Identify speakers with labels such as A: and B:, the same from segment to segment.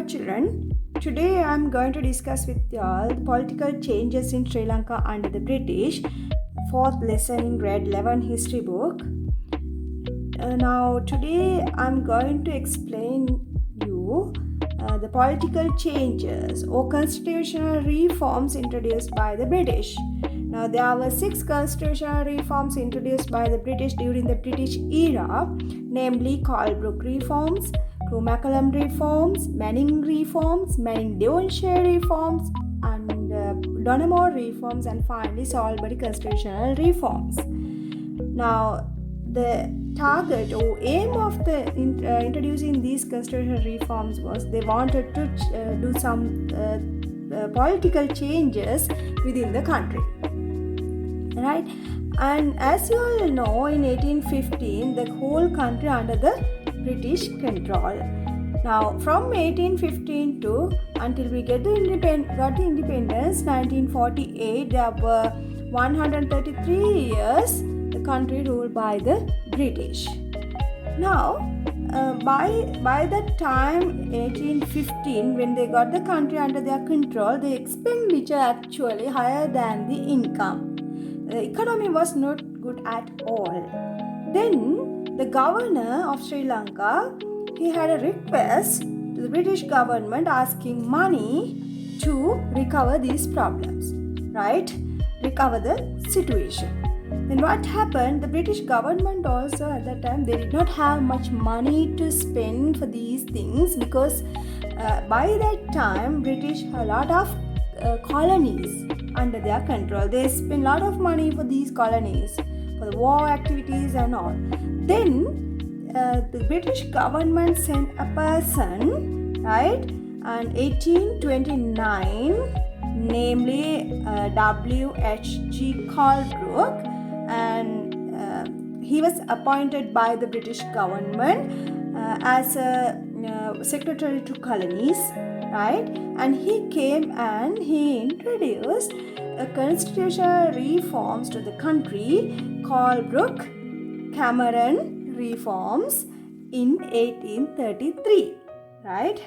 A: children. Today I am going to discuss with you all the political changes in Sri Lanka under the British, fourth lesson in grade 11 history book. Now today I am going to explain you the political changes or constitutional reforms introduced by the British. Now there were 6 constitutional reforms introduced by the British during the British era, namely Colebrook reforms, Crewe-Macallum reforms, Manning reforms, Manning-Devonshire reforms, and Donoughmore reforms, and finally Salisbury constitutional reforms. Now the target or aim of the introducing these constitutional reforms was they wanted to do some political changes within the country, right? And as you all know, in 1815 the whole country under the British control. Now from 1815 to until we got the independence 1948, there were 133 years the country ruled by the British. Now by that time 1815, when they got the country under their control, the expenditure actually higher than the income. The economy was not good at all. Then the governor of Sri Lanka, he had a request to the British government asking money to recover these problems, right? Recover the situation. Then what happened? The British government also at that time, they did not have much money to spend for these things because by that time British had a lot of colonies under their control. They spent a lot of money for these colonies, for the war activities and all. Then the British government sent a person, right, and 1829, namely W.H.G. Colebrook, and he was appointed by the British government as a secretary to colonies, right? And he came and he introduced constitutional reforms to the country, Colebrook-Cameron reforms in 1833, right?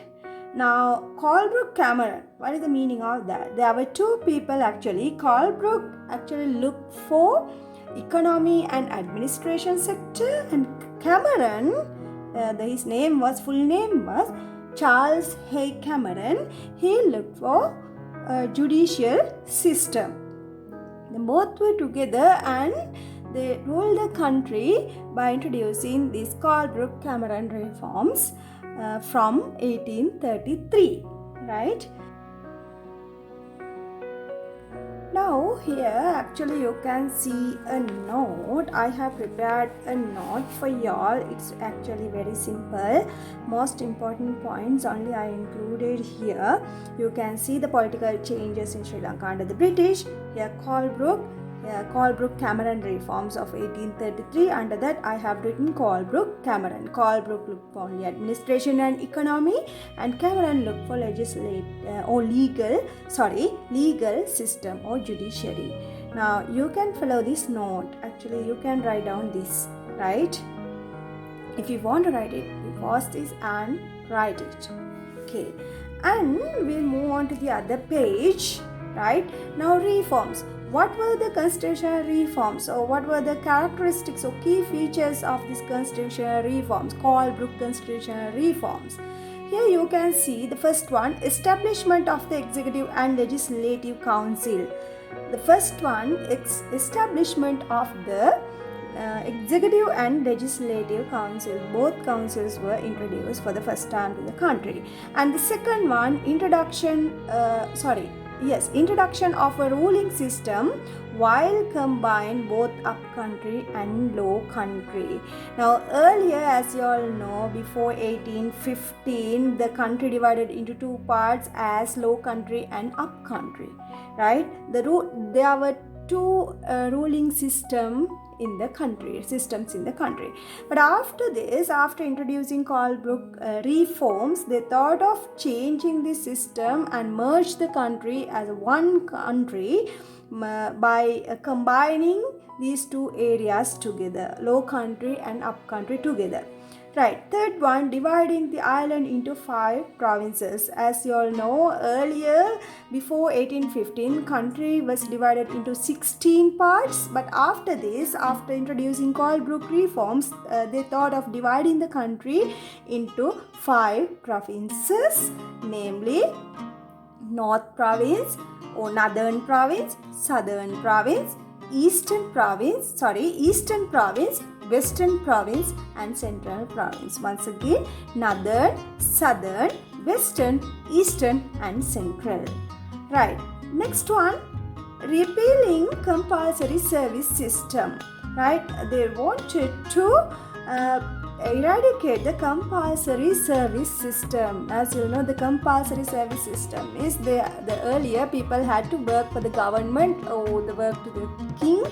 A: Now, Colebrook-Cameron, what is the meaning of that? There were two people actually. Colebrook actually looked for economy and administration sector, and Cameron, his full name was Charles Hay Cameron. He looked for a judicial system. They both were together and they ruled the country by introducing these Colebrook-Cameron reforms from 1833, right? Now here actually you can see a note. I have prepared a note for y'all. It's actually very simple. Most important points only I included here. You can see the political changes in Sri Lanka under the British. Here Colebrook-Cameron reforms of 1833. Under that I have written Colebrook-Cameron. Colebrook looked for only administration and economy, and Cameron looked for legal system or judiciary. Now you can follow this note. Actually you can write down this, right? If you want to write it, you pause this and write it. Okay, and we'll move on to the other page, right? Now reforms. What were the constitutional reforms, or what were the characteristics or key features of these constitutional reforms, Colebrook constitutional reforms? Here you can see the first one, establishment of the Executive and Legislative Council. The first one, establishment of the Executive and Legislative Council. Both councils were introduced for the first time to the country. And the second one, introduction of a ruling system while combine both up country and low country. Now earlier, as you all know, before 1815, the country divided into two parts as low country and up country, right? There were two ruling systems in the country. But after this, after introducing Colebrook reforms, they thought of changing the system and merge the country as one country by combining these two areas together, low country and up country together. Right, third one, dividing the island into 5 provinces. As you all know, earlier, before 1815, country was divided into 16 parts. But after this, after introducing Colebrook reforms, they thought of dividing the country into 5 provinces, namely North Province or Northern Province, Southern Province, Eastern Province, Western Province and Central Province. Once again, Northern, Southern, Western, Eastern and Central. Right. Next one, repealing compulsory service system. Right. They wanted to eradicate the compulsory service system. As you know, the compulsory service system is the earlier people had to work for the government or the work to the king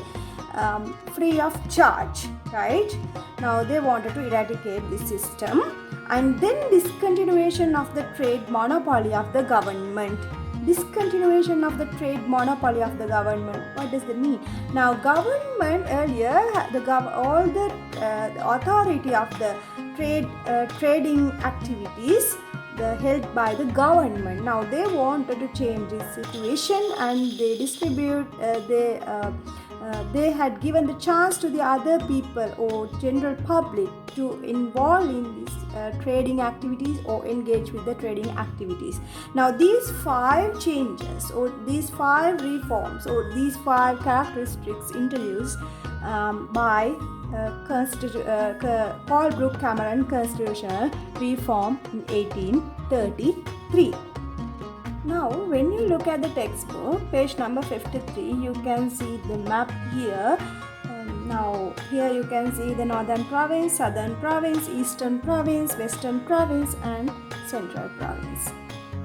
A: free of charge, right? Now they wanted to eradicate this system, and then discontinuation of the trade monopoly of the government. Discontinuation of the trade monopoly of the government. What does that mean? Now, government earlier, all the authority of the trading activities held by the government. Now, they wanted to change this situation, and they distribute. They had given the chance to the other people or general public to involve in these trading activities or engage with the trading activities. Now these 5 changes or these 5 reforms or these 5 characteristics introduced by Colebrook Cameron Constitutional Reform in 1833. Now, when you look at the textbook, page number 53, you can see the map here. Now, here you can see the Northern Province, Southern Province, Eastern Province, Western Province and Central Province.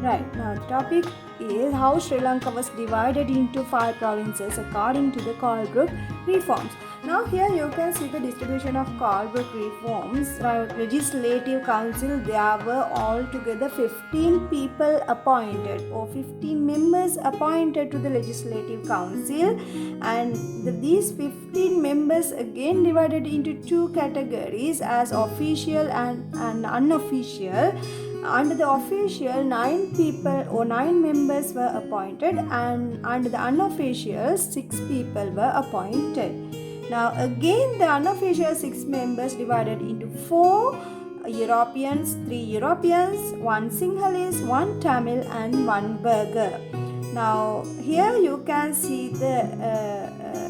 A: Right, now the topic is how Sri Lanka was divided into 5 provinces according to the Colebrook reforms. Now here you can see the distribution of Colebrook reforms. Legislative Council, there were altogether 15 people appointed or 15 members appointed to the Legislative Council, and these 15 members again divided into 2 categories as official and unofficial. Under the official, 9 people or 9 members were appointed, and under the unofficial, 6 people were appointed. Now again, the unofficial 6 members divided into 4 Europeans, 3 Europeans, 1 Sinhalese, 1 Tamil and 1 Burgher. Now here you can see the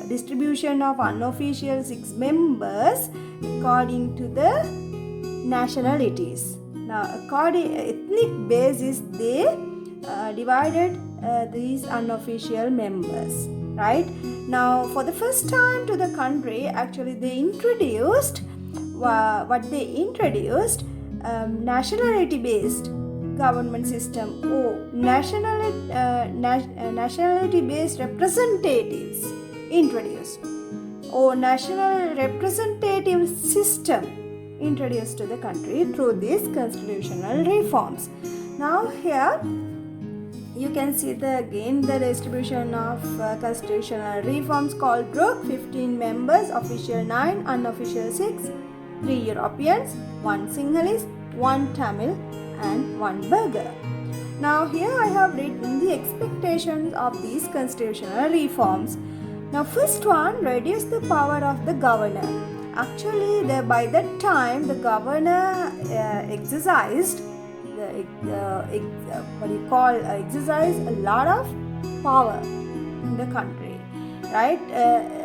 A: distribution of unofficial 6 members according to the nationalities. Now, according ethnic basis, they divided these unofficial members. Right now, for the first time to the country, actually they introduced nationality-based government system or nationality-based representatives introduced or national representative system introduced to the country through these constitutional reforms. Now here you can see the distribution of constitutional reforms. Colebrook, 15 members, official 9, unofficial 6, 3 Europeans, 1 Sinhalese, 1 Tamil and 1 Burgher. Now here I have written the expectations of these constitutional reforms. Now first one, reduce the power of the governor. Actually, by that time, the governor exercised a lot of power in the country, right?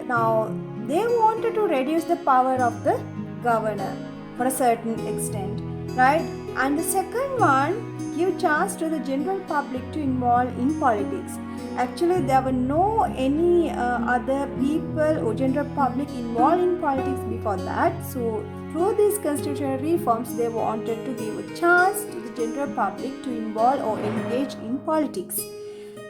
A: Now, they wanted to reduce the power of the governor for a certain extent, right? And the second one, give chance to the general public to involve in politics. Actually, there were no any other people or general public involved in politics before that. So, through these constitutional reforms, they wanted to give a chance to the general public to involve or engage in politics.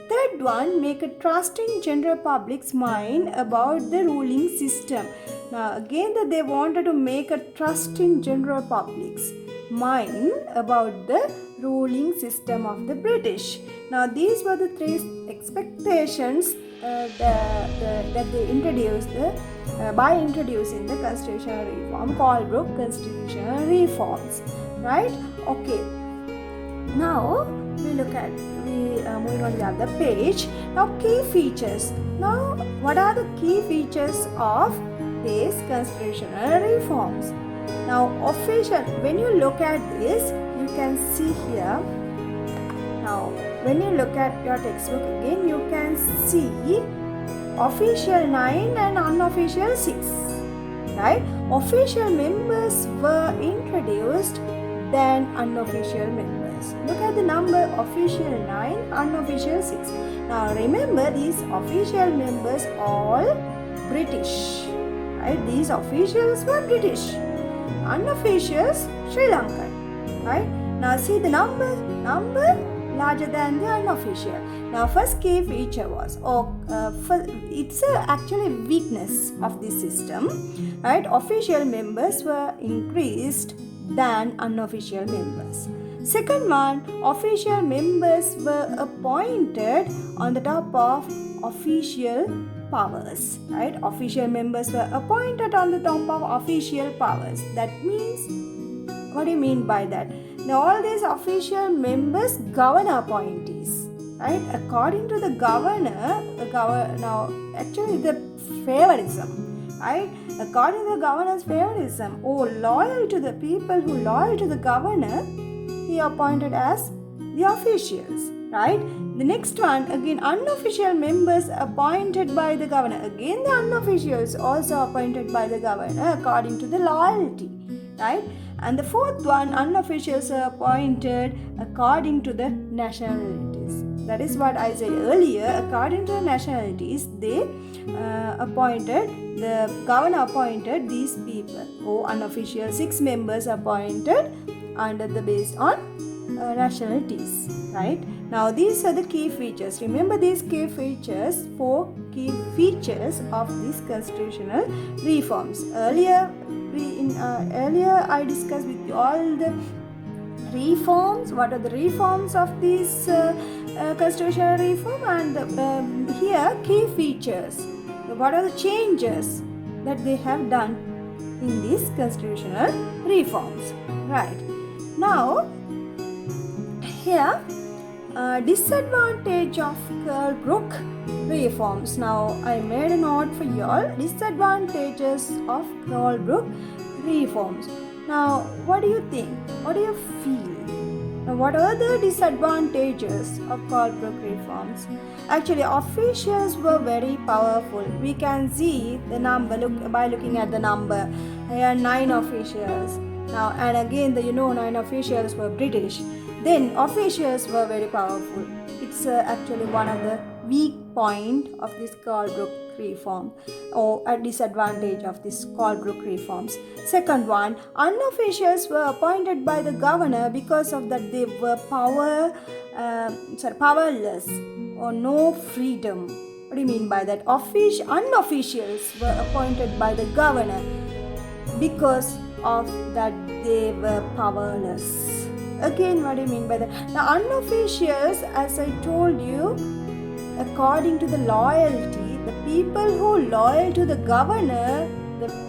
A: Third one, make a trust in general public's mind about the ruling system. Now, again, that they wanted to make a trust in general public's mind about the ruling system of the British. Now, these were the 3 expectations that they introduced by introducing the constitutional reform, Colebrook constitutional reforms, right? Okay. Now we moving on to the other page. Now key features. Now what are the key features of these constitutional reforms? Now when you look at this, you can see here. Now when you look at your textbook again, you can see official 9 and unofficial 6, right? Official members were introduced than unofficial members. Look at the number: official 9, unofficial 6. Now remember, these official members all British, right? These officials were British, unofficials Sri Lankan, right? Now see the number larger than the unofficial. Now first key feature was, it's actually weakness of this system, right? Official members were increased than unofficial members. Second one, official members were appointed on the top of official powers, right? Official members were appointed on the top of official powers. That means, what do you mean by that? Now all these official members governor appointees, right? According to the governor, now actually the favoritism, right? According to the governor's favoritism, loyal to the people who loyal to the governor, he appointed as the officials, right? The next one, again, unofficial members appointed by the governor. Again, the unofficials also appointed by the governor according to the loyalty, right? And the fourth one, unofficials are appointed according to the nationalities. That is what I said earlier. According to the nationalities, the governor appointed these people. Unofficial 6 members appointed based on nationalities, right? Now these are the key features. Remember these key features, 4 key features of these constitutional reforms. Earlier I discussed with you all the reforms. What are the reforms of these constitutional reform, and here key features. What are the changes that they have done in these constitutional reforms, right? Now here disadvantage of Colebrook reforms. Now I made a note for you all, disadvantages of Colebrook reforms. Now what do you think? What do you feel? Now what are the disadvantages of Colebrook reforms? Actually, officials were very powerful. We can see the number by looking at the number. Here 9 officials. Now and again 9 officials were British. Then officials were very powerful. It's actually one of the weak point of this Colebrook reform, or a disadvantage of this Colebrook reforms. Second one, unofficials were appointed by the governor. Because of that they were powerless or no freedom. What do you mean by that? Unofficials were appointed by the governor. Because of that they were powerless. Again, what do you mean by that? Now unofficials, as I told you, according to the loyalty, the people who loyal to the governor,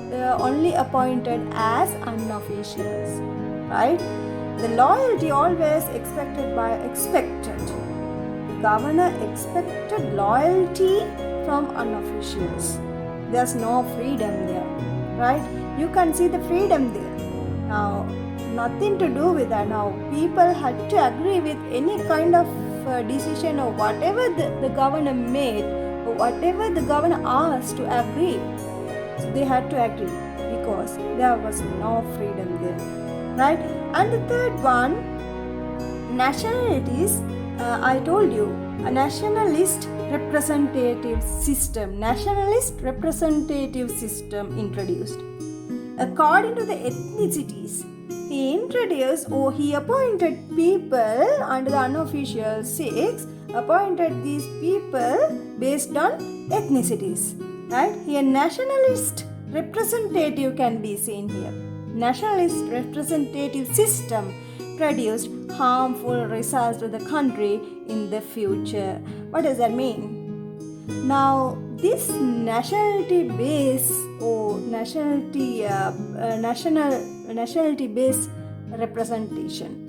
A: they are only appointed as unofficials, right? The loyalty always expected. The governor expected loyalty from unofficials. There's no freedom there, right? You can see the freedom there. Now, nothing to do with that. Now, people had to agree with any kind of decision or whatever the governor made, or whatever the governor asked to agree. So they had to agree because there was no freedom there, right? And the third one, nationalities. I told you, a nationalist representative system introduced. According to the ethnicities, he appointed people under the unofficial 6, appointed these people based on ethnicities, right? Here nationalist representative can be seen here. Nationalist representative system produced harmful results to the country in the future. What does that mean? Now this nationality base or nationality based representation,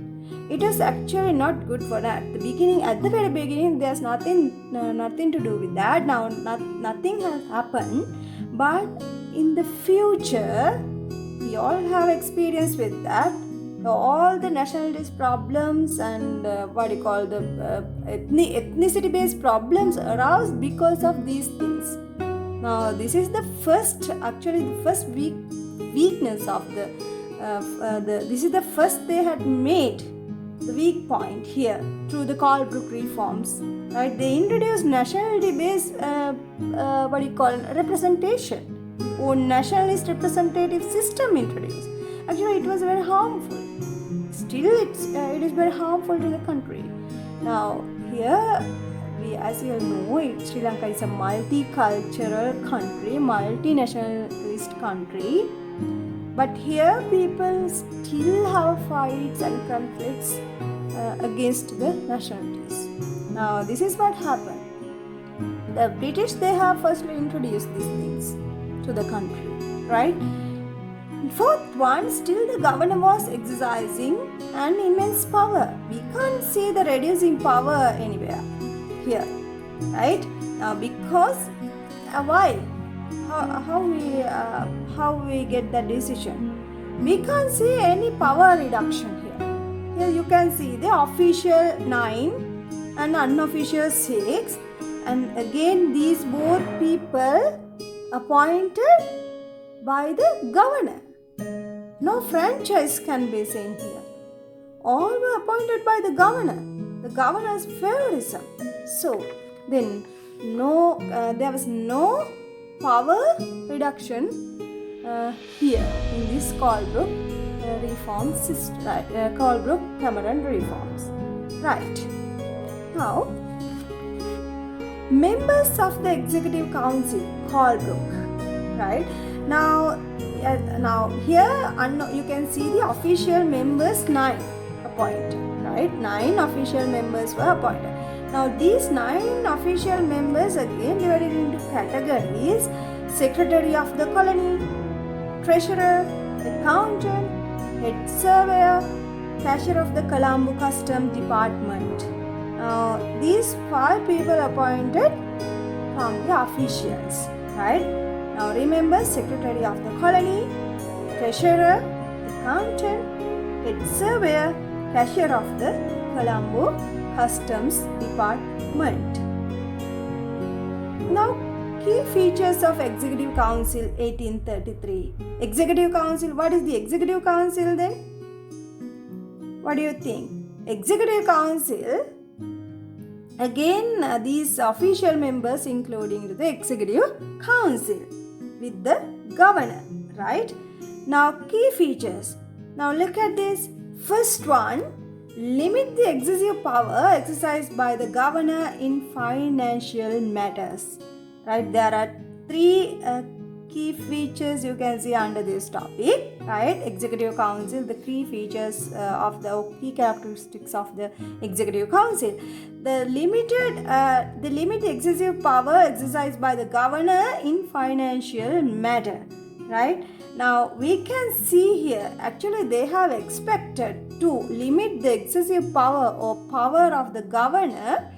A: it is actually not good for that. At the very beginning, there's nothing to do with that. Now, nothing has happened, but in the future, we all have experience with that. All the nationalist problems and ethnicity based problems arise because of these things. Now, this is the first weakness of this is the first they had made the weak point here through the Colebrook reforms. Right? They introduced nationality-based representation or nationalist representative system introduced. Actually, it was very harmful. Still, it is very harmful to the country. Now, here, as you all know, Sri Lanka is a multicultural country, multinationalist country. But here, people still have fights and conflicts against the nationalities. Now, this is what happened. The British, they have firstly introduced these things to the country, right? Fourth one, still the governor was exercising an immense power. We can't see the reducing power anywhere here, right? Now, because why? How we get that decision? We can't see any power reduction here. Here you can see the official 9 and unofficial 6, and again these both people appointed by the governor. No franchise can be seen here. All were appointed by the governor. The governor's favorism. So then there was no power reduction here in this Colebrook reform system, Colebrook Cameron reforms. Right. Now, members of the Executive Council, Colebrook. Right. Now here you can see the official members 9 appointed. Right. 9 official members were appointed. Now these 9 official members again divided into categories: Secretary of the Colony, Treasurer, Accountant, Head Surveyor, Cashier of the Colombo Customs Department. Now these 5 people appointed from the officials, right? Now remember, Secretary of the Colony, Treasurer, Accountant, Head Surveyor, Cashier of the Colombo Customs Department. Now, key features of Executive Council 1833. Executive Council, what is the Executive Council then? What do you think? Executive Council, again these official members including the Executive Council with the governor, right? Now, key features. Now, look at this. First one, limit the excessive power exercised by the governor in financial matters. Right, there are 3 key features you can see under this topic. Right, Executive Council, the key features key characteristics of the Executive Council. The limit excessive power exercised by the governor in financial matter. Right. Now we can see here, actually they have expected to limit the excessive power or power of the governor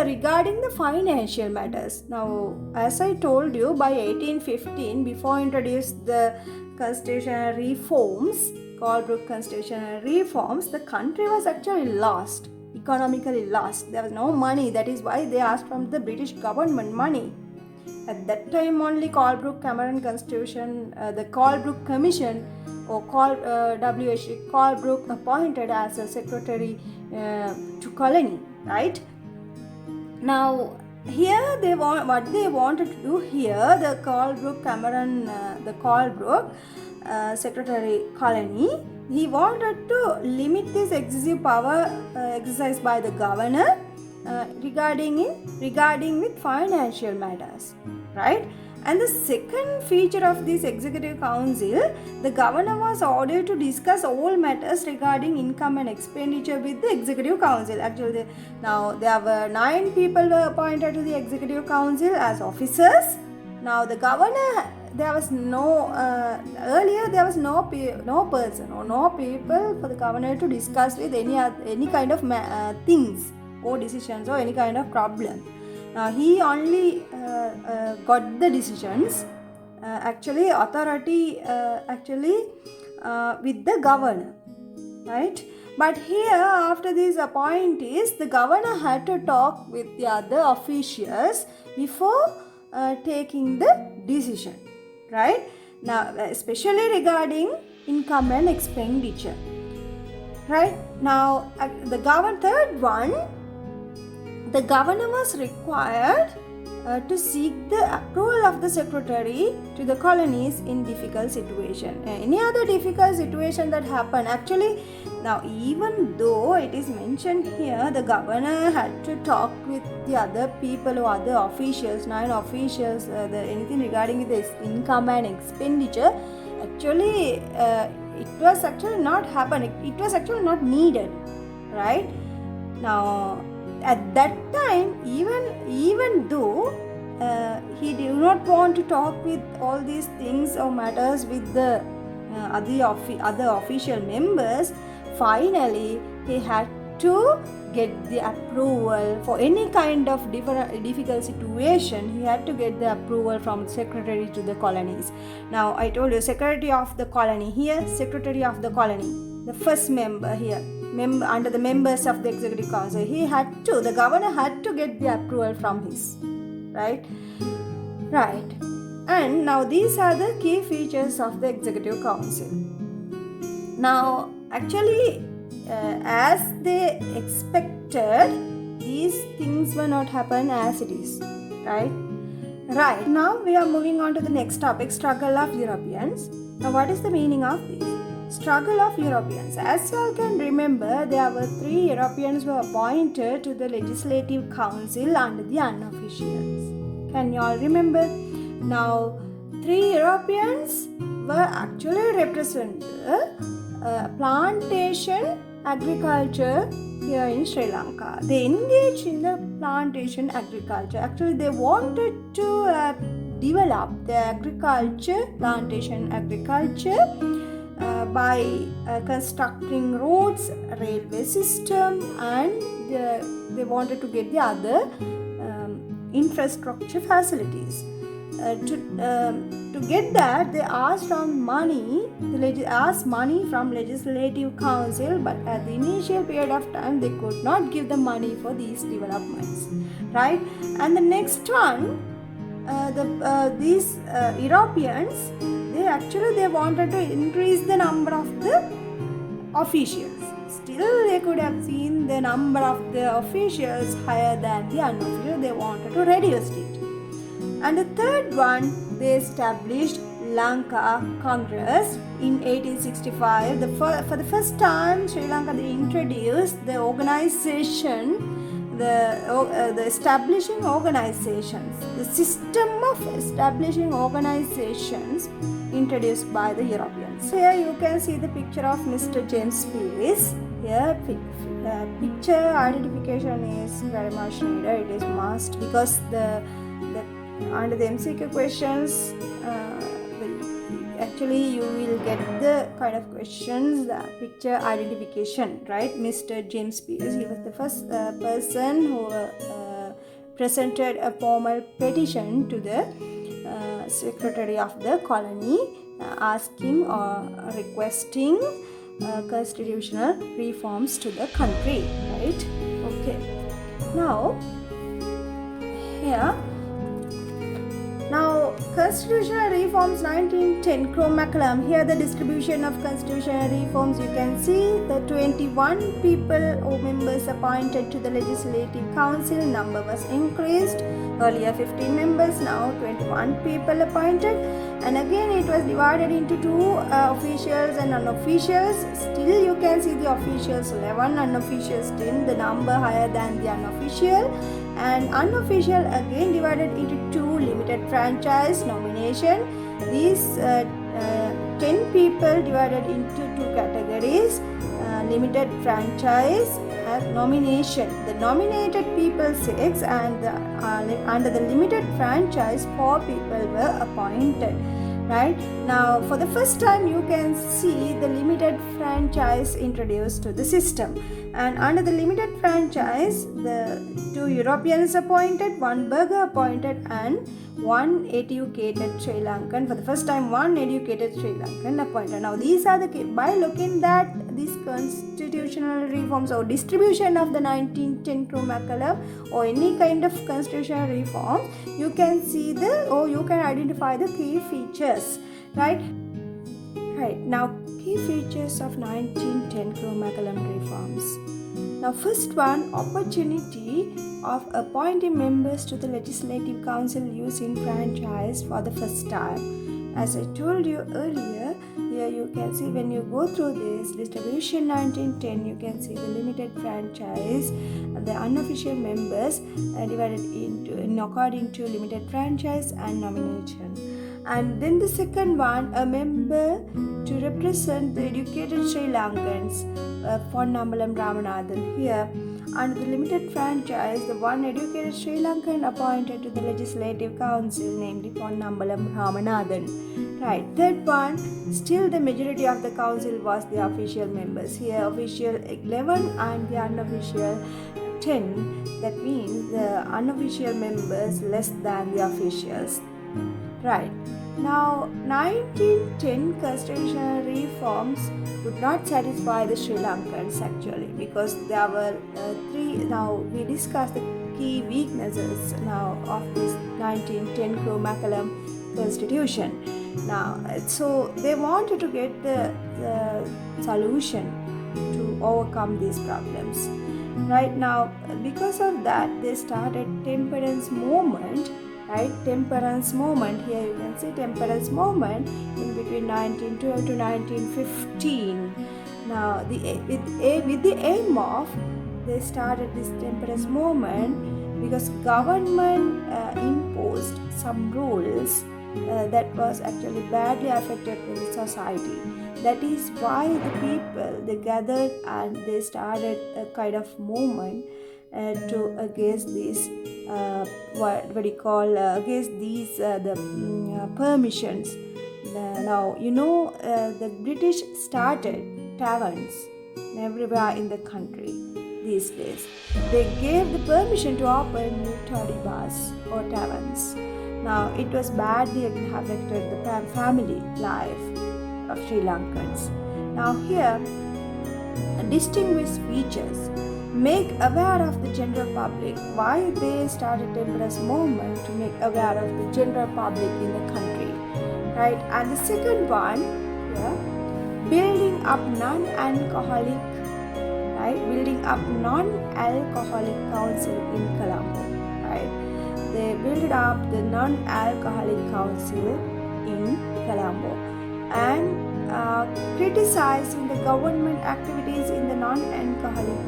A: regarding the financial matters. Now, as I told you, by 1815, before introduced the constitutional reforms, Colebrook constitutional reforms, the country was actually lost, economically lost. There was no money. That is why they asked from the British government money. At that time only Colebrook Cameron Constitution, the Colebrook Commission or W.H. Colebrook appointed as a secretary to colony, right? Now here what they wanted to do here, the Colebrook Cameron, the Colebrook secretary colony, he wanted to limit this excessive power exercised by the governor regarding with financial matters, right? And the second feature of this executive council, the governor was ordered to discuss all matters regarding income and expenditure with the executive council. Actually, now there were 9 people were appointed to the executive council as officers. Now the governor, there was no earlier there was no person or no people for the governor to discuss with any kind of things or decisions or any kind of problem. Now he only got the decisions, authority with the governor, right? But here, after these appointees, the governor had to talk with the other officials before taking the decision, right? Now, especially regarding income and expenditure, right? Now, third one, the governor was required to seek the approval of the secretary to the colonies in difficult situation. Any other difficult situation that happened, actually, now even though it is mentioned here, the governor had to talk with the other people or other officials, 9 officials, anything regarding this income and expenditure, actually, it was actually not happening. It was actually not needed, right? Now, at that time, even though he did not want to talk with all these things or matters with the other official members, finally he had to get the approval for any kind of difficult situation. He had to get the approval from secretary to the colonies. Now I told you, secretary of the colony here, secretary of the colony, the first member here, under the members of the executive council, the governor had to get the approval from his, right. And now these are the key features of the executive council. Now actually, as they expected, these things were not happen as it is, right. Now we are moving on to the next topic, struggle of Europeans. Now what is the meaning of this? Struggle of Europeans. As you all can remember, there were 3 Europeans who were appointed to the Legislative Council under the unofficials. Can you all remember? Now, 3 Europeans were actually representing plantation agriculture here in Sri Lanka. They engaged in the plantation agriculture. Actually, they wanted to develop the plantation agriculture, by constructing roads, railway system, and they wanted to get the other infrastructure facilities. To get that, they asked money from Legislative Council, but at the initial period of time they could not give the money for these developments, right? And the next one, these Europeans, they wanted to increase the number of the officials. Still, they could have seen the number of the officials higher than the unofficial. They wanted to reduce it. And the third one, they established Lanka Congress in 1865. For the first time, Sri Lanka, they introduced the organization, the establishing organizations, the system of establishing organizations introduced by the Europeans. Here you can see the picture of Mr. James Pierce. Here picture identification is very much needed. It is must, because under the MCQ questions, actually you will get the kind of questions, the picture identification, right? Mr. James Pierce, he was the first person who presented a formal petition to the secretary of the colony, asking or requesting constitutional reforms to the country, right? Okay. Now, constitutional reforms 1910, Crowe-McCallum. Here the distribution of constitutional reforms, you can see the 21 people or members appointed to the Legislative Council, number was increased. Earlier 15 members, now 21 people appointed. And again it was divided into 2 officials and unofficials. Still you can see the officials 11, unofficials 10, the number higher than the unofficial. And unofficial again divided into 2 limited limited franchise nomination. These 10 people divided into two categories. Limited franchise nomination. The nominated people 6 and under the limited franchise 4 people were appointed. Right now, for the first time, you can see the limited franchise introduced to the system. And under the limited franchise, the 2 Europeans appointed, 1 burgher appointed, and 1 educated Sri Lankan. For the first time, 1 educated Sri Lankan appointed. Now, these are the by looking at these constitutional reforms or distribution of the 1910 Crow-Mackellar or any kind of constitutional reforms, you can see you can identify the key features, right? Right, now key features of 1910 Crow-Mackellar reforms. Now, first one, opportunity of appointing members to the Legislative Council using franchise for the first time. As I told you earlier, here you can see when you go through this distribution 1910, you can see the limited franchise, the unofficial members divided into according to limited franchise and nomination. And then the second one, a member to represent the educated Sri Lankans, Ponnambalam Ramanathan. Here, under the limited franchise, the one educated Sri Lankan appointed to the Legislative Council, namely Ponnambalam Ramanathan. Right, third one, still the majority of the council was the official members. Here, official 11 and the unofficial 10. That means the unofficial members less than the officials. Right. Now, 1910 constitutional reforms would not satisfy the Sri Lankans actually, because there were 3. Now, we discussed the key weaknesses now of this 1910 Crow-Mackellar constitution. Now, so they wanted to get the solution to overcome these problems. Right now, because of that, they started temperance movement. Right, temperance movement. Here you can see temperance movement in between 1912 to 1915. Now, with the aim of they started this temperance movement because government imposed some rules that was actually badly affected to the society. That is why the people they gathered and they started a kind of movement to against these against these the permissions. Now the British started taverns everywhere in the country these days. They gave the permission to open new toddy bars or taverns. Now it was badly affected the family life of Sri Lankans. Now here, distinguished features. Make aware of the general public. Why they started temperance movement? To make aware of the general public in the country, right? And the second one, building up non-alcoholic, right? Building up non-alcoholic council in Colombo, right? They built up the non-alcoholic council in Colombo and criticizing the government activities in the non-alcoholic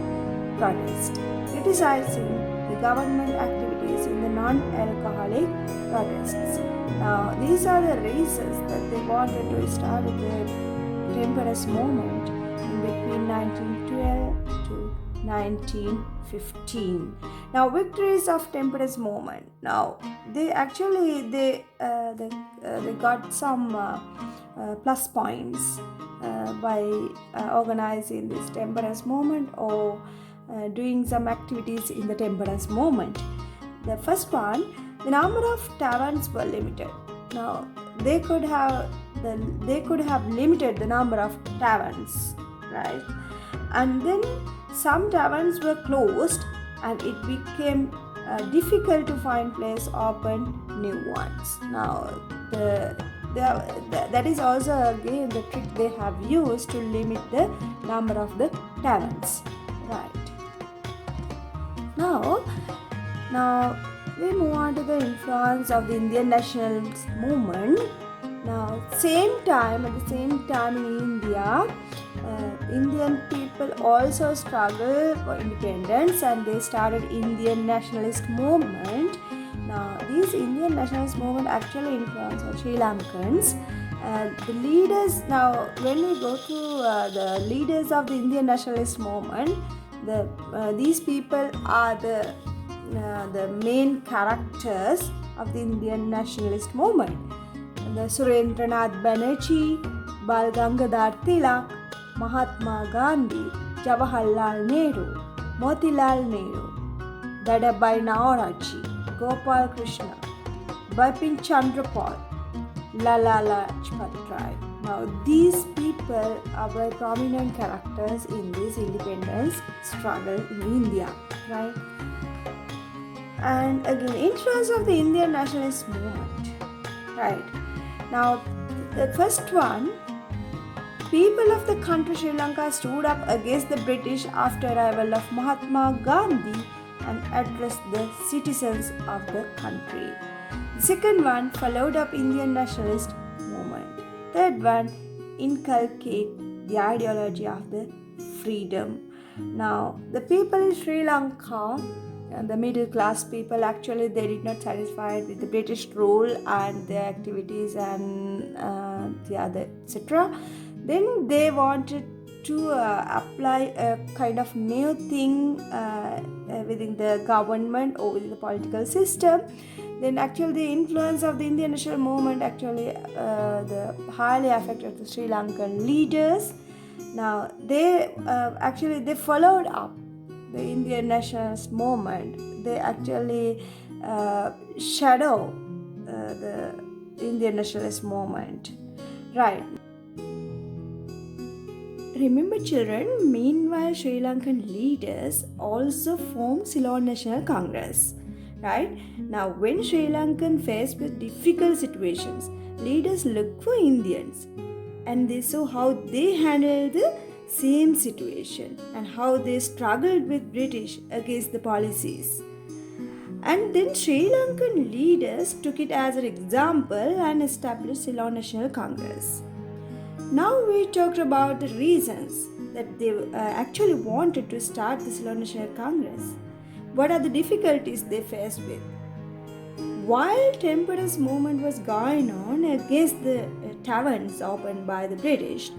A: protest. Criticizing the government activities in the non-alcoholic protests. Now, these are the reasons that they wanted to start the temperance movement in between 1912 to 1915. Now, victories of temperance movement. Now, they got some plus points by organizing this temperance movement or doing some activities in the temperance movement. The first one, the number of taverns were limited. Now they could have limited the number of taverns, right? And then some taverns were closed, and it became difficult to find place open new ones. Now that is also again the trick they have used to limit the number of the taverns, right? Now we move on to the influence of the Indian nationalist movement. Now, at the same time in India, Indian people also struggled for independence, and they started Indian nationalist movement. Now, these Indian nationalist movement actually influenced Sri Lankans. The leaders, now when we go to the leaders of the Indian nationalist movement, these people are the main characters of the Indian nationalist movement. The Surendranath Banerjee, Bal Gangadhar Tilak, Mahatma Gandhi, Jawaharlal Nehru, Motilal Nehru, Dadabhai Naoroji, Gopal Krishna, Bipin Chandra Pal, Lala Lajpat Rai. Now these people are very prominent characters in this independence struggle in India, right? And again, influence of the Indian nationalist movement, right? Now the first one, people of the country Sri Lanka stood up against the British after arrival of Mahatma Gandhi and addressed the citizens of the country. The second one, followed up Indian nationalist movement. Third one, inculcate the ideology of the freedom. Now, the people in Sri Lanka, the middle class people, actually they did not satisfied with the British rule and their activities and the other etc. Then they wanted to apply a kind of new thing within the government or within the political system. Then actually the influence of the Indian national movement actually the highly affected the Sri Lankan leaders. Now they they followed up the Indian nationalist movement. They actually shadow the Indian nationalist movement, right? Remember children, meanwhile Sri Lankan leaders also formed Ceylon National Congress, right? Now when Sri Lankan faced with difficult situations, leaders looked for Indians and they saw how they handled the same situation and how they struggled with British against the policies. And then Sri Lankan leaders took it as an example and established Ceylon National Congress. Now we talked about the reasons that they actually wanted to start the Ceylon National Congress. What are the difficulties they faced with? While temperance movement was going on against the taverns opened by the British,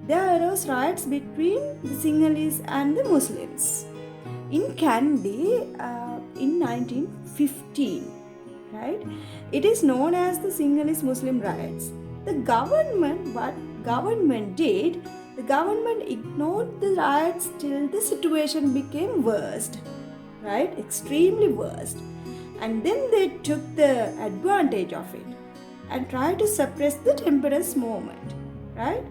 A: there arose riots between the Sinhalese and the Muslims. In Kandy in 1915, right? It is known as the Sinhalese Muslim riots. The government ignored the riots till the situation became worst, right? Extremely worst. And then they took the advantage of it and tried to suppress the temperance movement, right?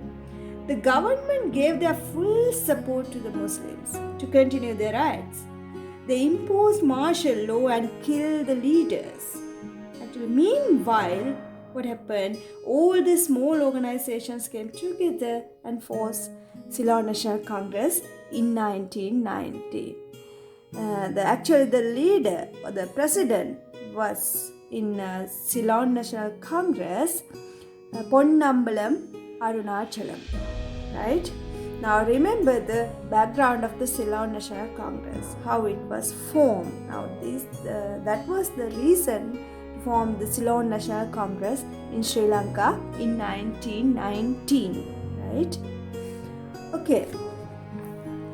A: The government gave their full support to the Muslims to continue their riots. They imposed martial law and killed the leaders. Actually, meanwhile, what happened? All the small organizations came together and forced Ceylon National Congress in 1990. The leader or the president was in Ceylon National Congress, Ponnambalam Arunachalam, right? Now remember the background of the Ceylon National Congress, how it was formed. Now that was the reason to form the Ceylon National Congress in Sri Lanka in 1919, right? Okay.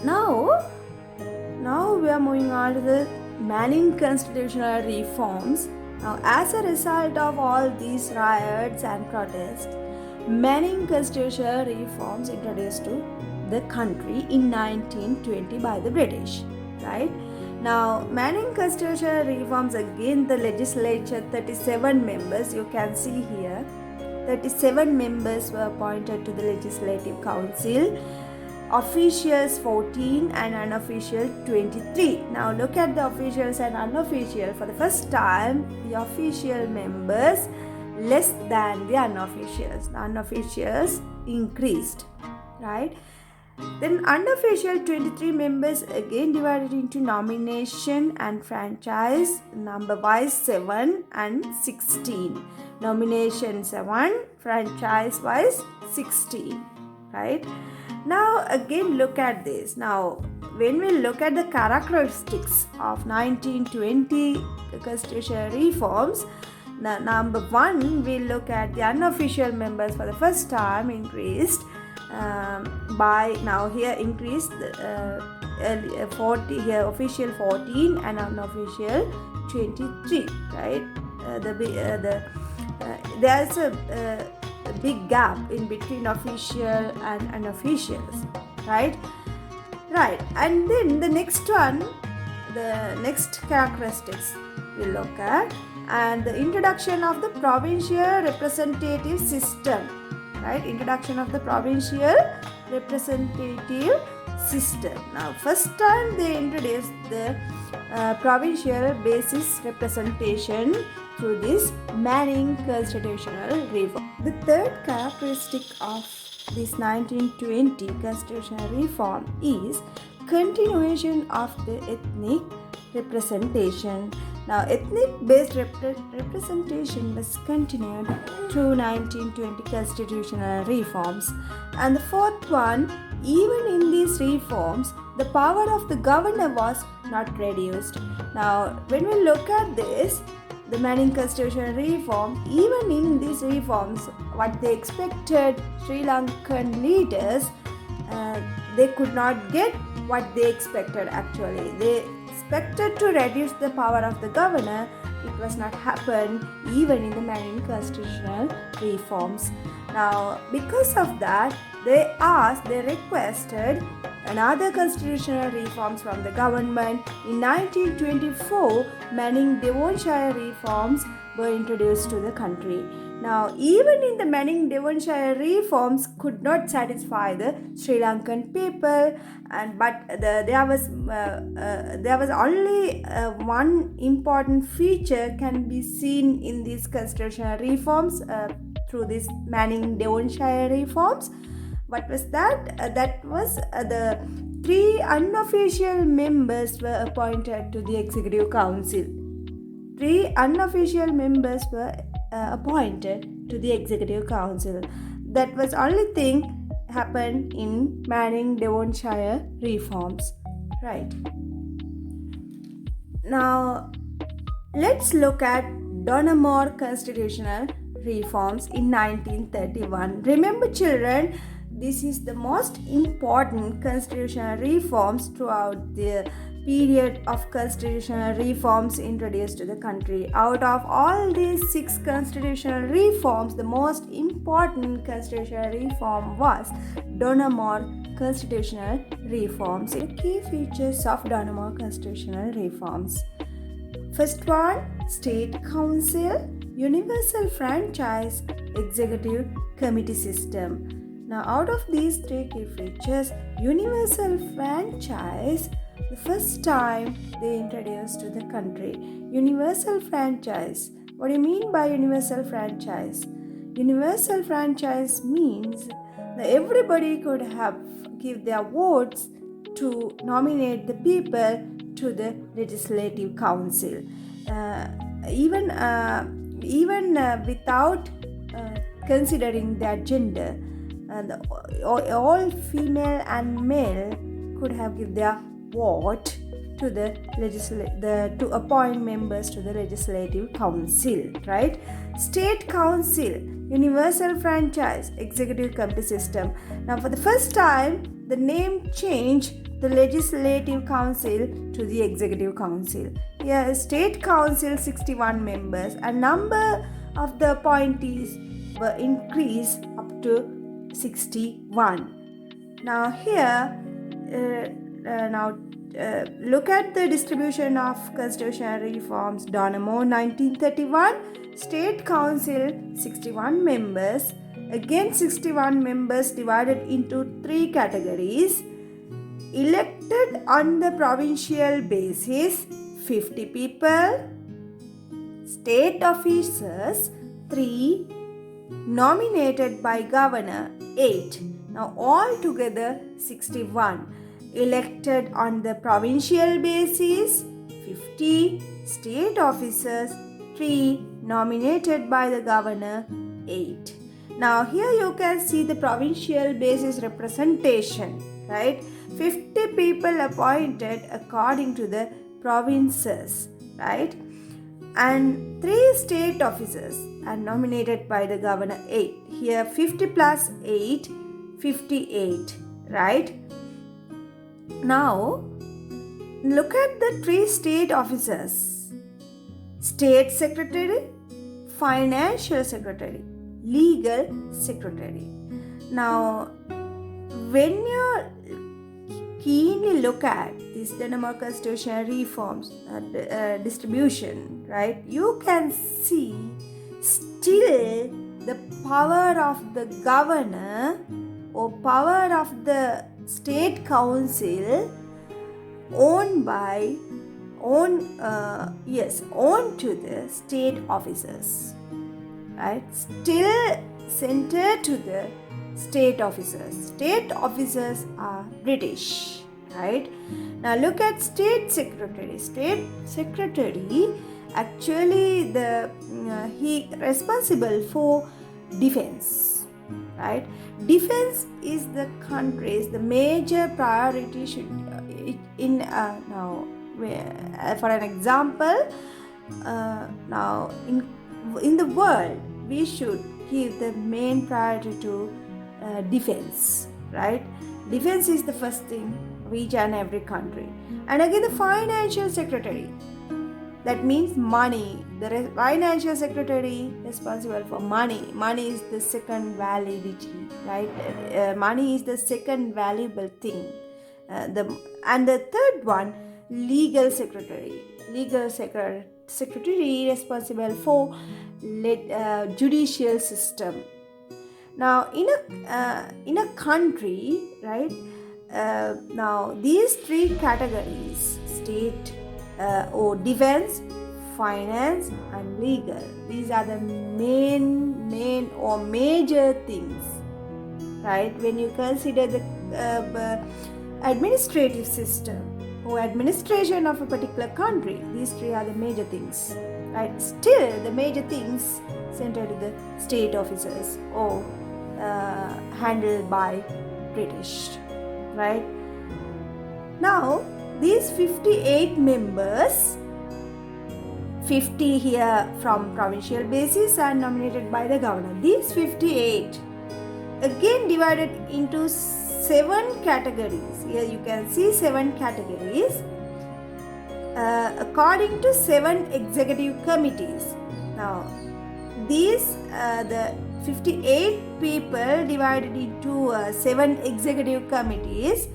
A: Now we are moving on to the Manning constitutional reforms. Now, as a result of all these riots and protests, Manning constitutional reforms introduced to the country in 1920 by the British, right? Now, Manning constitutional reforms, again the legislature, 37 members, you can see here, 37 members were appointed to the Legislative Council, officials 14 and unofficial 23. Now look at the officials and unofficial. For the first time, the official members less than the unofficials. The unofficials increased, right? Then unofficial 23 members again divided into nomination and franchise number wise 7 and 16. Nomination 7, franchise wise 16, right? Now again look at this. Now when we look at the characteristics of 1920 constitutional reforms, number one, we look at the unofficial members for the first time increased by, now here increased 40, here official 14 and unofficial 23, right? There's a big gap in between official and unofficials, right? And then the next one, the next characteristics we look at, and the introduction of the provincial representative system, right? Introduction of the provincial representative system. Now first time they introduced the provincial basis representation through this Manning constitutional reform. The third characteristic of this 1920 constitutional reform is continuation of the ethnic representation. Now ethnic-based representation was continued through 1920 constitutional reforms. And the fourth one, even in these reforms, the power of the governor was not reduced. Now when we look at this, the Manning constitutional reform, even in these reforms, what they expected Sri Lankan leaders, they could not get what they expected actually. They expected to reduce the power of the governor. It was not happen even in the Manning constitutional reforms. Now because of that, they requested another constitutional reforms from the government. In 1924, Manning Devonshire reforms were introduced to the country. Now, even in the Manning Devonshire reforms could not satisfy the Sri Lankan people, but there was only one important feature can be seen in these constitutional reforms through these Manning Devonshire reforms. What was that? That was the 3 unofficial members were appointed to the Executive Council. 3 unofficial members were appointed to the Executive Council. That was only thing happened in Manning Devonshire reforms, right? Now let's look at Donoughmore constitutional reforms in 1931. Remember children, this is the most important constitutional reforms throughout the period of constitutional reforms introduced to the country. Out of all these 6 constitutional reforms, the most important constitutional reform was Donoughmore constitutional reforms. The key features of Donoughmore constitutional reforms. First one, State Council, Universal Franchise, Executive Committee System. Now out of these 3 key features, Universal Franchise, the first time they introduced to the country. Universal franchise. What do you mean by universal franchise? Universal franchise means that everybody could give their votes to nominate the people to the Legislative Council, even without considering their gender. All female and male could have give their vote to to appoint members to the Legislative Council, right? State Council, Universal Franchise, Executive Committee System. Now for the first time, the name changed the Legislative Council to the Executive Council. Here, State Council 61 members, and number of the appointees were increased up to 61. Now here, look at the distribution of constitutional reforms. Donoughmore 1931, State Council 61 members, again 61 members divided into 3 categories. Elected on the provincial basis 50 people, state officers 3, nominated by governor 8. Now all together 61. Elected on the provincial basis 50, state officers 3, nominated by the governor 8. Now here you can see the provincial basis representation, right? 50 people appointed according to the provinces, right? And 3 state officers are nominated by the governor 8. Here 50 plus 8, 58, right? Now look at the 3 state officers: state secretary, financial secretary, legal secretary. Now when you keenly look at this Denmark constitution reforms distribution, right, you can see still the power of the governor or power of the state council owned to the state officers, right? Still centered to the state officers. State officers are British, right? Now look at state secretary. State secretary actually he responsible for defense, right? Defense is the country's the major priority should now for an example now in the world we should give the main priority to defense, right? Defense is the first thing of each and every country. And again the financial secretary, that means money. The financial secretary responsible for money. Money is the second validity, right? Money is the second valuable thing. And the third one, legal secretary. Legal secretary responsible for judicial system. Now in a country, right? Now these 3 categories: state or defense, finance, and legal. These are the main or major things, right? When you consider the administrative system or administration of a particular country, these 3 are the major things, right? Still the major things centered to the state officers or handled by British, right? Now these 58 members, 50 here from provincial basis are nominated by the governor. These 58 again divided into 7 categories. Here you can see 7 categories according to 7 executive committees. Now these the 58 people divided into 7 executive committees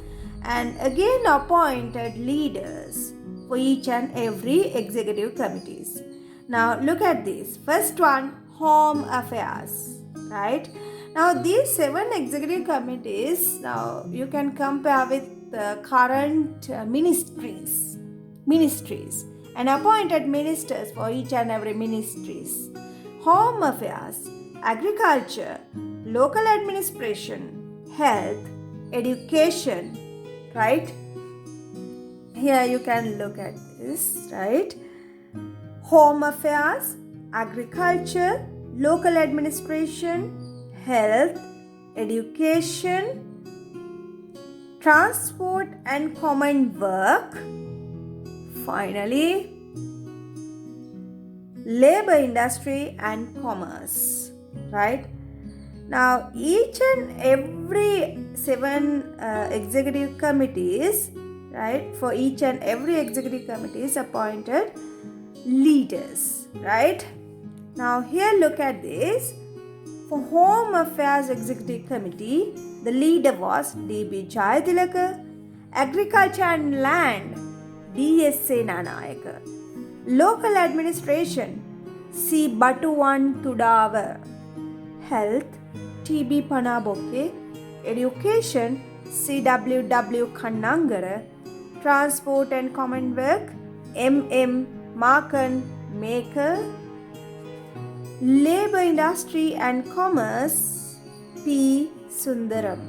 A: and again appointed leaders for each and every executive committees. Now look at this. First one, Home Affairs, right? Now these 7 executive committees, now you can compare with the current ministries and appointed ministers for each and every ministries. Home Affairs, Agriculture, Local Administration, Health, Education, right? Here you can look at this, right? Home Affairs, Agriculture, Local Administration, Health, Education, Transport and Commonwealth. Finally, Labor, Industry and Commerce, right? Now each and every 7 executive committees, right, for each and every executive committee is appointed leaders, right? Now here look at this. For Home Affairs Executive Committee, the leader was D.B. Jayatilaka. Agriculture and Land, D.S. Senanayaka. Local Administration, C. Batuwan Tudava. Health, T.B. Panaboke. Education, C.W.W. Kannangara. Transport and Commonwealth, M.M. Markan Maker. Labor, Industry and Commerce, P. Sundaram.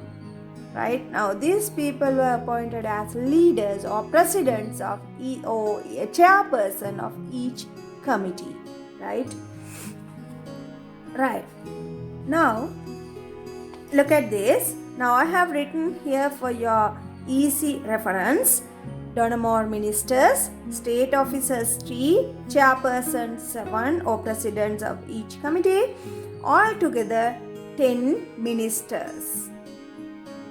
A: Right? Now these people were appointed as leaders or presidents of or a chairperson of each committee. Right? Right. Now, look at this. Now I have written here for your easy reference. Donoughmore ministers, state officers 3, chairpersons 7 or presidents of each committee, altogether 10 ministers,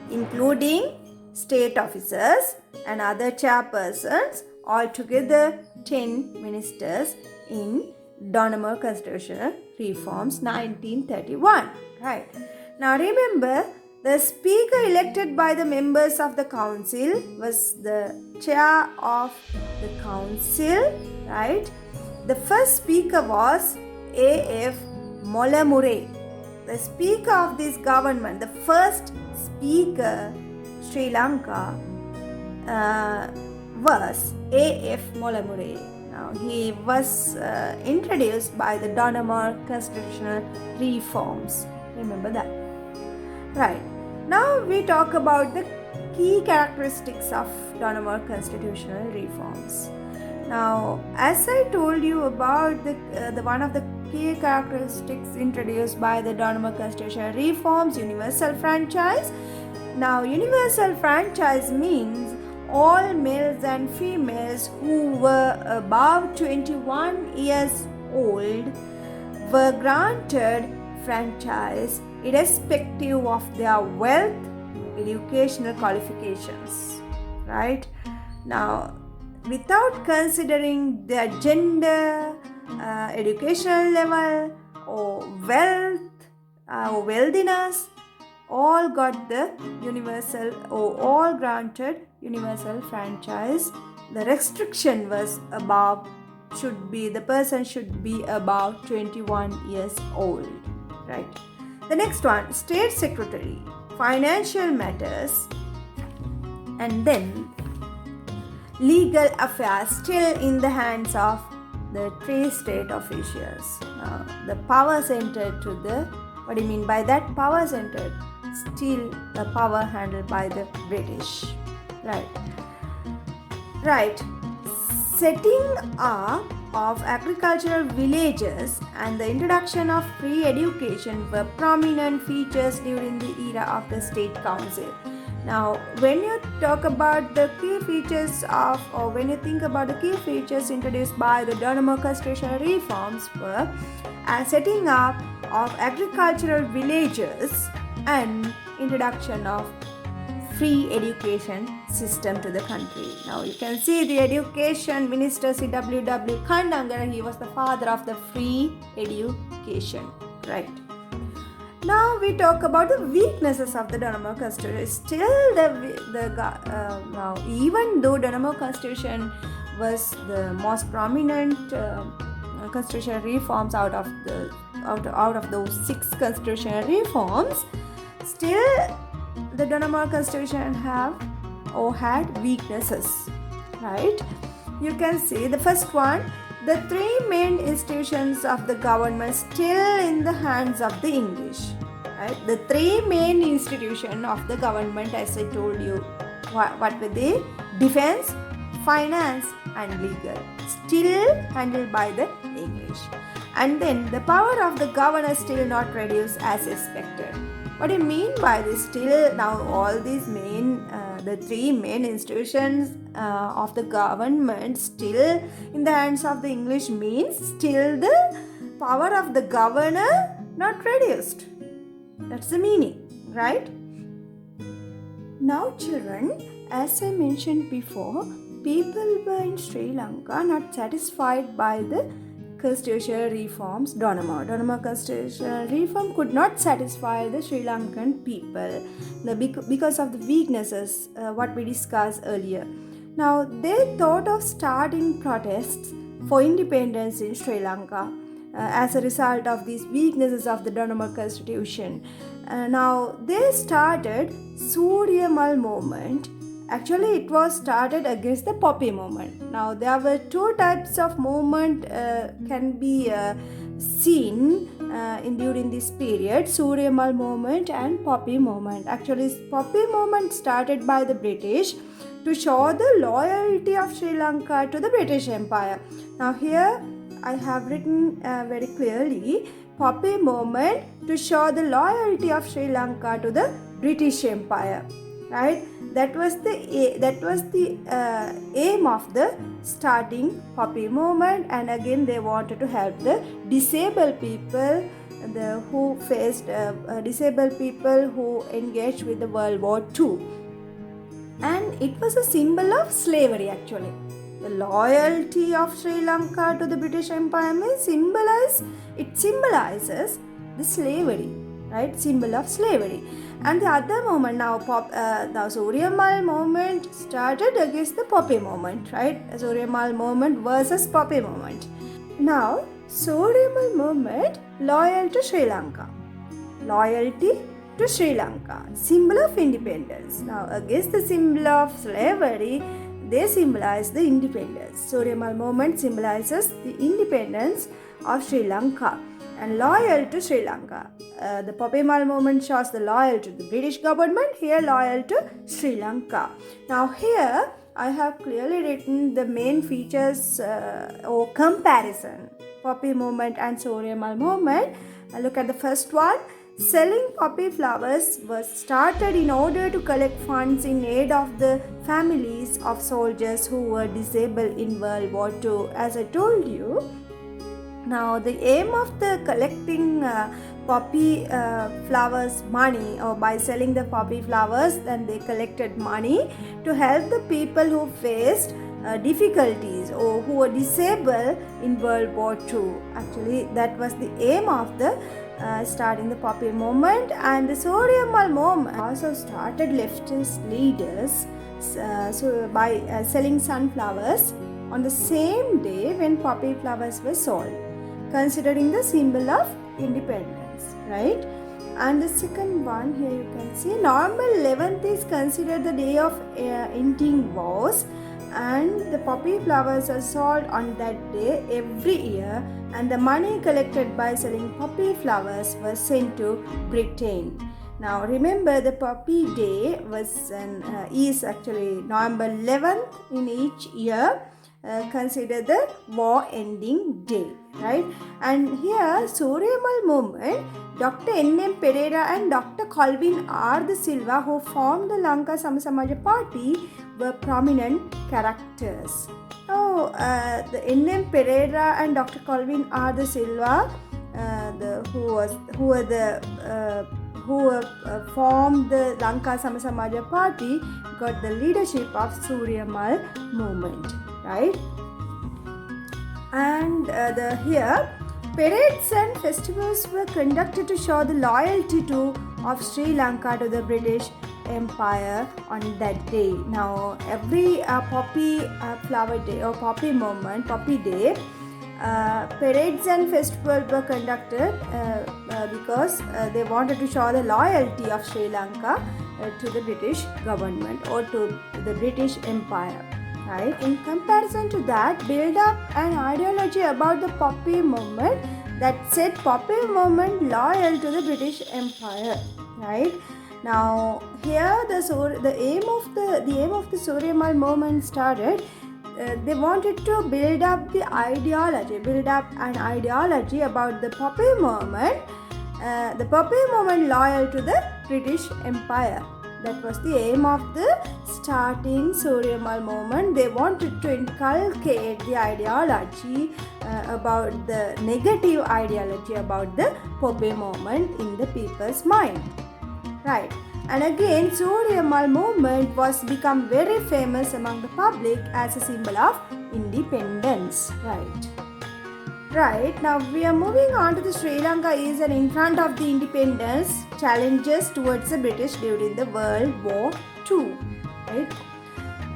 A: including state officers and other chairpersons, altogether 10 ministers in Donoughmore Constitutional Reforms 1931. Right. Now remember, the speaker elected by the members of the council was the chair of the council, right? The first speaker was A.F. Molamure. The speaker of this government, the first speaker Sri Lanka was A.F. Molamure. Now he was introduced by the Donoughmore Constitutional Reforms. Remember that. Right. Now we talk about the key characteristics of Donoughmore Constitutional Reforms. Now, as I told you about the one of the key characteristics introduced by the Donoughmore Constitutional Reforms, universal franchise. Now, universal franchise means all males and females who were above 21 years old were granted franchise irrespective of their wealth, educational qualifications, right? Now, without considering their gender, educational level, or wealth, or wealthiness, all got the universal or all granted universal franchise. The restriction was the person should be above 21 years old, right? The next one, state secretary, financial matters, and then legal affairs still in the hands of the 3 state officials. The power centered to the, what do you mean by that? Power centered, still the power handled by the British, right? Right. Setting up of agricultural villages and the introduction of free education were prominent features during the era of the State Council. Now, when you talk about the key features when you think about the key features introduced by the Donoughmore Constitutional Reforms were setting up of agricultural villages and introduction of free education system to the country. Now you can see the education minister C.W.W. Kandangara, he was the father of the free education, right? Now we talk about the weaknesses of the Donoughmore Constitution. Still, now even though Donoughmore Constitution was the most prominent constitutional reforms out of those 6 constitutional reforms, still the Donoughmore Constitution had weaknesses, right? You can see the first one, the 3 main institutions of the government still in the hands of the English, right? The 3 main institutions of the government, as I told you, what were they? Defense, finance and legal, still handled by the English. And then the power of the governor still not reduced as expected. What do you mean by this? Still, now all these the 3 main institutions of the government still in the hands of the English means still the power of the governor not reduced. That's the meaning, right? Now children, as I mentioned before, people were in Sri Lanka not satisfied by the constitutional reforms. Donoughmore constitutional reform could not satisfy the Sri Lankan people because of the weaknesses what we discussed earlier. Now they thought of starting protests for independence in Sri Lanka as a result of these weaknesses of the Donoughmore Constitution. Now they started Surya Mal movement. Actually, it was started against the Poppy movement. Now, there were 2 types of movement can be seen during this period, Surya Mal movement and Poppy movement. Actually, Poppy movement started by the British to show the loyalty of Sri Lanka to the British Empire. Now, here I have written very clearly Poppy movement to show the loyalty of Sri Lanka to the British Empire. Right? That was the aim of the starting Poppy movement, and again they wanted to help the disabled people, who faced disabled people who engaged with the World War II. And it was a symbol of slavery actually. The loyalty of Sri Lanka to the British Empire symbolizes the slavery, right? Symbol of slavery. And the other movement now, the Suryamal movement started against the Poppy movement, right? Suryamal movement versus Poppy movement. Now, Suryamal movement loyal to Sri Lanka. Loyalty to Sri Lanka, symbol of independence. Now, against the symbol of slavery, they symbolize the independence. Suryamal movement symbolizes the independence of Sri Lanka and loyal to Sri Lanka. The Poppimal movement shows the loyal to the British government, here loyal to Sri Lanka. Now here I have clearly written the main features or comparison, Poppy movement and Suryamal movement. Look at the first one. Selling poppy flowers was started in order to collect funds in aid of the families of soldiers who were disabled in World War II. As I told you, now the aim of the collecting poppy flowers money, or by selling the poppy flowers, then they collected money to help the people who faced difficulties or who were disabled in World War II. Actually, that was the aim of the starting the Poppy movement. And the Suryamal movement also started leftist leaders by selling sunflowers on the same day when poppy flowers were sold, considering the symbol of independence, right? And the second one here you can see, November 11th is considered the day of ending wars, and the poppy flowers are sold on that day every year, and the money collected by selling poppy flowers was sent to Britain. Now remember, the Poppy Day is actually November 11th in each year, considered the war ending day, right? And here Suryamal movement, Dr. N.M. Pereira and Dr. Colvin R. De Silva, who formed the Lanka Samasamaja Party, were prominent characters. Now, the N.M. Pereira and Dr. Colvin R. De Silva, who formed the Lanka Samasamaja Party, got the leadership of Suryamal movement, right? And here parades and festivals were conducted to show the loyalty of Sri Lanka to the British Empire on that day. Now every poppy flower day or poppy movement, poppy day, parades and festivals were conducted because they wanted to show the loyalty of Sri Lanka to the British government or to the British Empire. Right? In comparison to that, build up an ideology about the poppy movement that said poppy movement loyal to the British Empire. Right? Now here the aim of the Suryamal movement started. They wanted to build up an ideology about the poppy movement. The poppy movement loyal to the British Empire. That was the aim of the starting Suryamal movement. They wanted to inculcate the ideology about the negative ideology about the poppy movement in the people's mind. Right. And again, Suryamal movement was become very famous among the public as a symbol of independence. Right, now we are moving on to the Sri Lanka is in front of the independence challenges towards the British during the World War II. Right?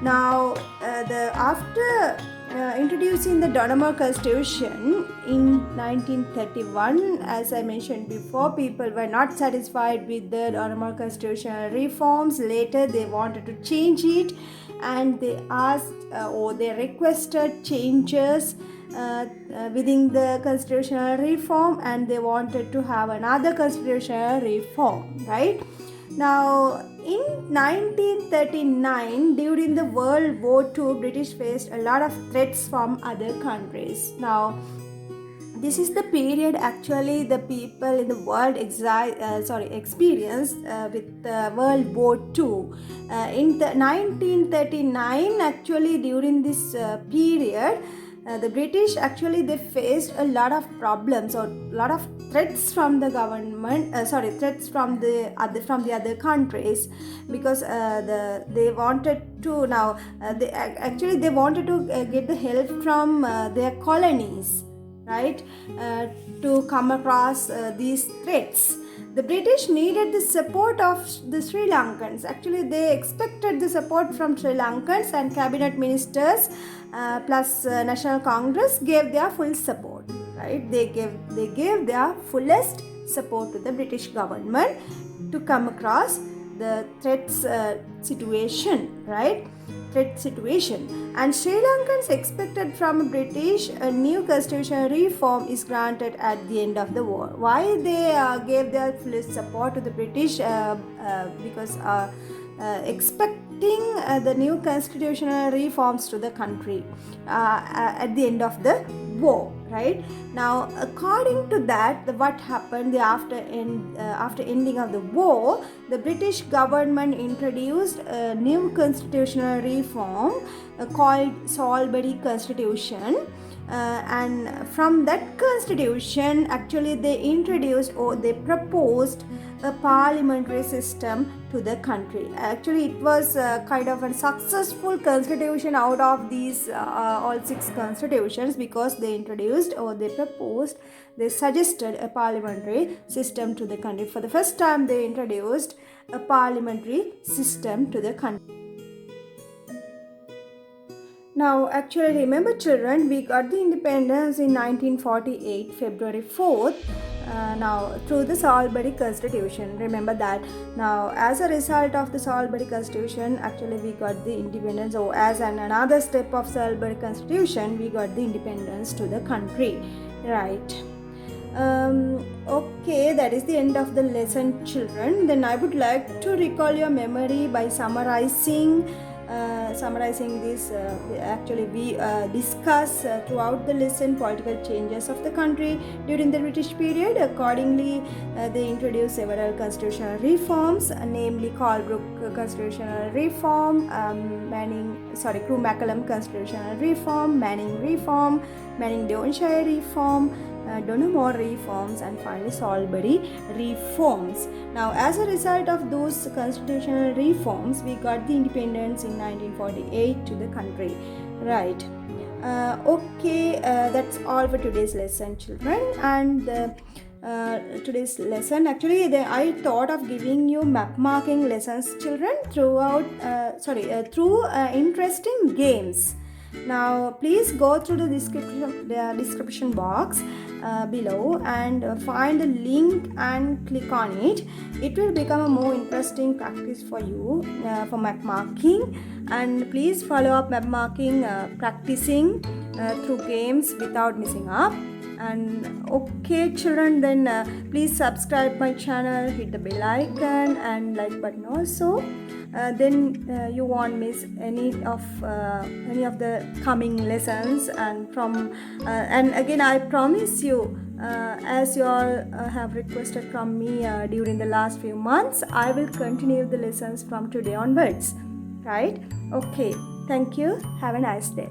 A: Now, after introducing the Donoughmore Constitution in 1931, as I mentioned before, people were not satisfied with the Donoughmore Constitutional reforms. Later, they wanted to change it, and they asked or they requested changes within the constitutional reform, and they wanted to have another constitutional reform, right? Now in 1939, during the World War II, British faced a lot of threats from other countries. Now This is the period actually the people in the world experienced with World War II. In the 1939, actually during this period, the British actually they faced a lot of problems or a lot of threats from the government. Threats from the other countries, because they wanted to they wanted to get the help from their colonies, right, to come across these threats. The British needed the support of the Sri Lankans. Actually, they expected the support from Sri Lankans, and cabinet ministers plus National Congress gave their full support. Right? They gave their fullest support to the British government to come across the threats situation. Right? Threat situation, and Sri Lankans expected from British a new constitutional reform is granted at the end of the war. Why they gave their full support to the British? Because expecting the new constitutional reforms to the country at the end of the war. Right now, according to that, what happened after ending of the war, the British government introduced a new constitutional reform called Salisbury Constitution. And from that constitution, actually they introduced or they proposed a parliamentary system to the country. Actually, it was kind of a successful constitution out of these all 6 constitutions, because they introduced or they proposed, they suggested a parliamentary system to the country. For the first time, they introduced a parliamentary system to the country. Now, actually, remember children, we got the independence in 1948, February 4th, now through the Salisbury Constitution. Remember that. Now, as a result of the Salisbury Constitution, actually we got the independence, or as another step of Salisbury Constitution, we got the independence to the country. Right. Okay, that is the end of the lesson, children. Then I would like to recall your memory by summarizing this. Actually we discuss throughout the lesson political changes of the country during the British period. Accordingly, they introduced several constitutional reforms, namely Colebrook Constitutional Reform, Crewe Macallum Constitutional Reform, Manning Reform, Manning-Devonshire Reform, Donoughmore reforms, and finally Salisbury reforms. Now, as a result of those constitutional reforms, we got the independence in 1948 to the country. Right. Okay, that's all for today's lesson, children. And today's lesson, actually, I thought of giving you map marking lessons, children, through interesting games. Now, please go through the description box below and find the link and click on it. It will become a more interesting practice for you for map marking. And please follow up map marking practicing through games without missing up. And okay, children, then please subscribe my channel, hit the bell icon and like button also. Then you won't miss any of the coming lessons. And and again, I promise you, as you all have requested from me during the last few months, I will continue the lessons from today onwards. Right? Okay. Thank you. Have a nice day.